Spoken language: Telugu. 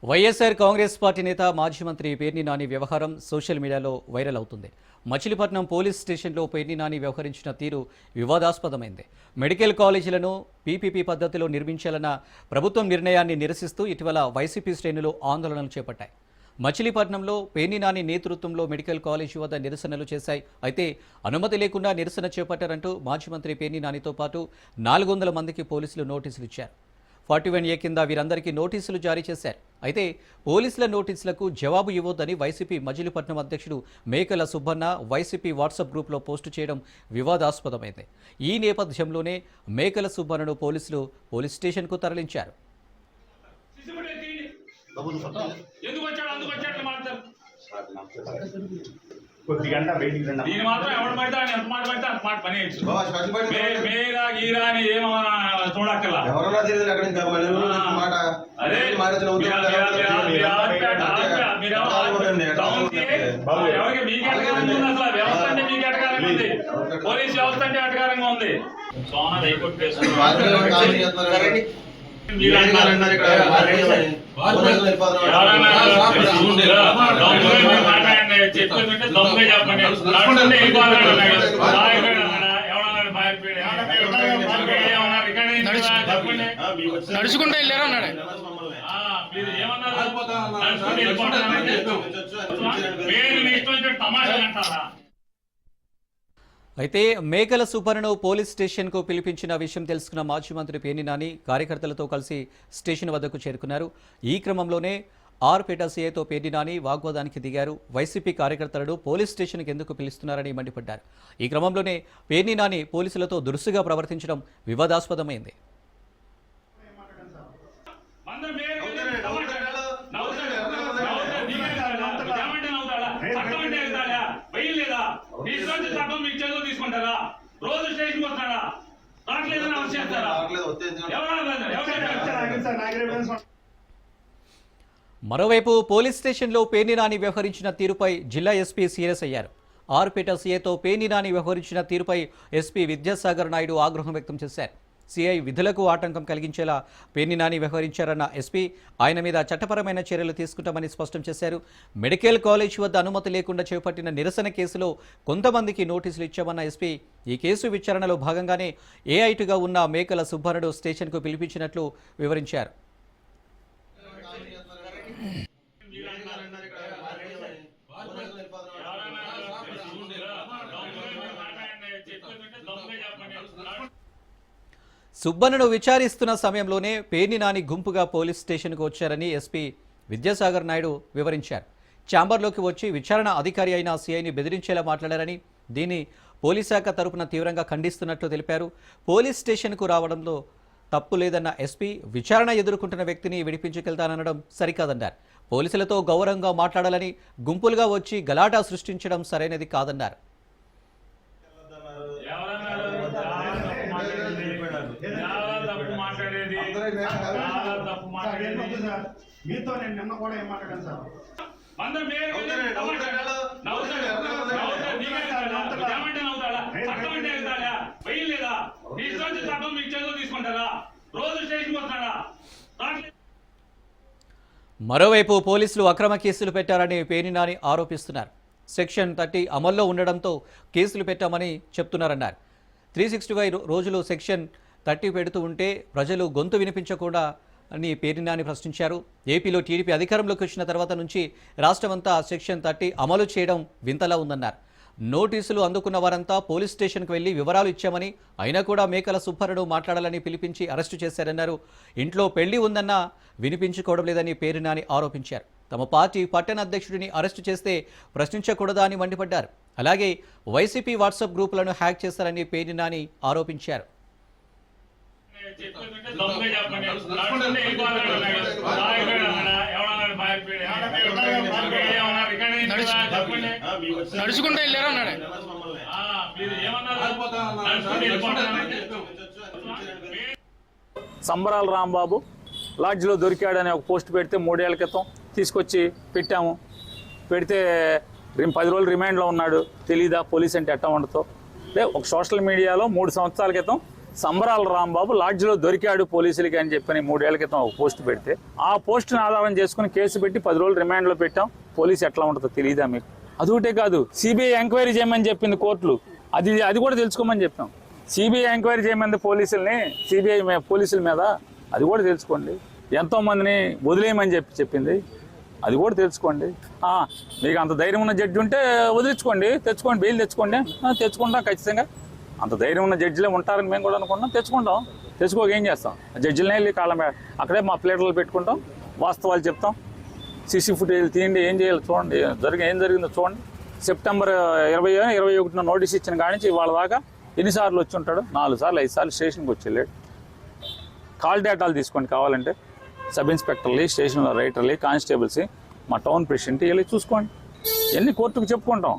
వైఎస్ఆర్ కాంగ్రెస్ పార్టీ నేత మాజీ మంత్రి పేర్ని నాని వ్యవహారం సోషల్ మీడియాలో వైరల్ అవుతుంది. మచిలీపట్నం పోలీస్ స్టేషన్లో పేర్ని నాని వ్యవహరించిన తీరు వివాదాస్పదమైంది. మెడికల్ కాలేజీలను పీపీపీ పద్ధతిలో నిర్మించాలన్న ప్రభుత్వం నిర్ణయాన్ని నిరసిస్తూ ఇటీవల వైసీపీ శ్రేణులు ఆందోళనలు చేపట్టాయి. మచిలీపట్నంలో పేర్ని నాని నేతృత్వంలో మెడికల్ కాలేజీ వద్ద నిరసనలు చేశాయి. అయితే అనుమతి లేకుండా నిరసన చేపట్టారంటూ మాజీ మంత్రి పేర్ని నానితో పాటు 400 మందికి పోలీసులు నోటీసులు ఇచ్చారు. 41A కింద వీరందరికీ నోటీసులు జారీ చేశారు. అయితే పోలీసుల నోటీసులకు జవాబు ఇవ్వొద్దని వైసీపీ మజిలీపట్నం అధ్యక్షుడు మేకల సుబ్బన్న వైసీపీ వాట్సాప్ గ్రూప్లో పోస్టు చేయడం వివాదాస్పదమైంది. ఈ నేపథ్యంలోనే మేకల సుబ్బన్నను పోలీసులు పోలీస్ స్టేషన్కు తరలించారు. కొద్దిగంట వెయిటింగ్ దీని మాత్రం ఎవరు పడితే ఆయన ఎంత మాట పడితే అంత మాట పని మేరా గీరా అని ఏమన్నా చూడక్కర్లా ఎవరన్నా తెలియదు అక్కడ ఇంకా మాట అదే ఎవరికి మీకు అటకారంగా ఉంది, అసలు వ్యవస్థ అంటే మీకు అటకారంగా ఉంది, పోలీస్ వ్యవస్థ అంటే అటకారంగా ఉంది. సోనా హైకోర్టు నడుచుకుంటూ వెళ్ళారు అన్నాడు. అయితే మేకల సుబ్బన్నను పోలీస్ స్టేషన్కు పిలిపించిన విషయం తెలుసుకున్న మాజీ మంత్రి పేర్ని నాని కార్యకర్తలతో కలిసి స్టేషన్ వద్దకు చేరుకున్నారు. ఈ క్రమంలోనే ఆర్పేట సీఐతో పేర్ని నాని వాగ్వాదానికి దిగారు. వైసీపీ కార్యకర్తలను పోలీస్ స్టేషన్కి ఎందుకు పిలుస్తున్నారని మండిపడ్డారు. ఈ క్రమంలోనే పేర్ని నాని పోలీసులతో దురుసుగా ప్రవర్తించడం వివాదాస్పదమైంది. మరోవైపు పోలీస్ స్టేషన్లో పేర్ని నాని వ్యవహరించిన తీరుపై జిల్లా ఎస్పీ సీరియస్ అయ్యారు. ఆర్పేట సీఐతో పేర్ని నాని వ్యవహరించిన తీరుపై ఎస్పీ విద్యాసాగర్ నాయుడు ఆగ్రహం వ్యక్తం చేశారు. సీఐ విధులకు ఆటంకం కలిగించేలా పేర్ని నాని వ్యవహరించారన్న ఎస్పీ ఆయన మీద చట్టపరమైన చర్యలు తీసుకుంటామని స్పష్టం చేశారు. మెడికల్ కాలేజ్ వద్ద అనుమతి లేకుండా చేపట్టిన నిరసన కేసులో కొంతమందికి నోటీసులు ఇచ్చామన్న ఎస్పీ ఈ కేసు విచారణలో భాగంగానే ఏఐటీగా ఉన్న మేకల సుబ్బన్నను స్టేషన్కు పిలిపించినట్లు వివరించారు. సుబ్బన్నను విచారిస్తున్న సమయంలోనే పేర్ని నాని గుంపుగా పోలీస్ స్టేషన్కు వచ్చారని ఎస్పీ విద్యాసాగర్ నాయుడు వివరించారు. ఛాంబర్లోకి వచ్చి విచారణ అధికారి అయిన సీఐని బెదిరించేలా మాట్లాడారని, దీన్ని పోలీస్ శాఖ తరపున తీవ్రంగా ఖండిస్తున్నట్లు తెలిపారు. పోలీస్ స్టేషన్కు రావడంలో తప్పు లేదన్న ఎస్పీ విచారణ ఎదుర్కొంటున్న వ్యక్తిని విడిపించుకెళ్తాననడం సరికాదన్నారు. పోలీసులతో గౌరవంగా మాట్లాడాలని, గుంపులుగా వచ్చి గలాటా సృష్టించడం సరైనది కాదన్నారు. మీతో నేను నిన్న కూడా ఏం మాట్లాడాను సార్. మరోవైపు పోలీసులు అక్రమ కేసులు పెట్టారని పేర్ని నాని ఆరోపిస్తున్నారు. సెక్షన్ 30 అమల్లో ఉండడంతో కేసులు పెట్టామని చెప్తున్నారన్నారు. 365 రోజులు సెక్షన్ 30 పెడుతూ ఉంటే ప్రజలు గొంతు వినిపించకుండా అని పేర్ని నాని ప్రశ్నించారు. ఏపీలో టీడీపీ అధికారంలోకి వచ్చిన తర్వాత నుంచి రాష్ట్రమంతా సెక్షన్ 30 అమలు చేయడం వింతలా ఉందన్నారు. నోటీసులు అందుకున్న వారంతా పోలీస్ స్టేషన్కు వెళ్లి వివరాలు ఇచ్చామని, అయినా కూడా మేకల సుబ్బన్నను మాట్లాడాలని పిలిపించి అరెస్టు చేశారన్నారు. ఇంట్లో పెళ్లి ఉందన్నా వినిపించుకోవడం లేదని పేర్ని నాని ఆరోపించారు. తమ పార్టీ పట్టణ అధ్యక్షుడిని అరెస్టు చేస్తే ప్రశ్నించకూడదా అని మండిపడ్డారు. అలాగే వైసీపీ వాట్సాప్ గ్రూపులను హ్యాక్ చేశారని పేర్ని నాని ఆరోపించారు. నడుచుకుంటూ వెళ్ళారు అన్నాడు. సంబరాల రాంబాబు లాడ్జ్లో దొరికాడని ఒక పోస్ట్ పెడితే 3 ఏళ్ల క్రితం తీసుకొచ్చి పెట్టాము. పెడితే 10 రోజులు రిమాండ్లో ఉన్నాడు. తెలీదా పోలీస్ అంటే ఎట్టా ఉండతో? ఒక సోషల్ మీడియాలో 3 సంవత్సరాల క్రితం సంబరాల రాంబాబు లాడ్జిలో దొరికాడు పోలీసులకి అని చెప్పని 3 ఏళ్ల క్రితం ఒక పోస్ట్ పెడితే ఆ పోస్ట్ని ఆధారం చేసుకుని కేసు పెట్టి 10 రోజులు రిమాండ్లో పెట్టాం. పోలీసు ఎట్లా ఉంటుందో తెలియదా మీకు? అదొకటే కాదు, సిబిఐ ఎంక్వైరీ చేయమని చెప్పింది కోర్టులు, అది కూడా తెలుసుకోమని చెప్పాం. సిబిఐ ఎంక్వైరీ చేయమంది సిబిఐ పోలీసుల మీద, అది కూడా తెలుసుకోండి. ఎంతోమందిని వదిలేయమని చెప్పింది, అది కూడా తెలుసుకోండి. మీకు అంత ధైర్యం ఉన్న జడ్జి ఉంటే వదిలించుకోండి, తెచ్చుకోండి, బెయిల్ తెచ్చుకోండి. తెచ్చుకుంటాం ఖచ్చితంగా. అంత ధైర్యం ఉన్న జడ్జిలే ఉంటారని మేము కూడా అనుకుంటాం. తెచ్చుకోక ఏం చేస్తాం? జడ్జిలనే వెళ్ళి కాళ్ళ మీద అక్కడే మా ప్లేటర్లు పెట్టుకుంటాం, వాస్తవాలు చెప్తాం. సీసీ ఫుటేజ్ తీయండి, ఏం చేయాలి చూడండి, ఏం జరిగిందో చూడండి. సెప్టెంబర్ 20-21 నోటీస్ ఇచ్చిన కాడి నుంచి వాళ్ళ దాకా ఎన్నిసార్లు వచ్చి ఉంటాడు? 4 సార్లు 5 సార్లు స్టేషన్కి వచ్చి వెళ్ళాడు. కాల్ డేటాలు తీసుకోండి కావాలంటే, సబ్ ఇన్స్పెక్టర్లు, స్టేషన్లో రైటర్లు, కానిస్టేబుల్స్, మా టౌన్ ప్రెసిడెంట్ వెళ్ళి చూసుకోండి. ఎన్ని కోర్టుకు చెప్పుకుంటాం.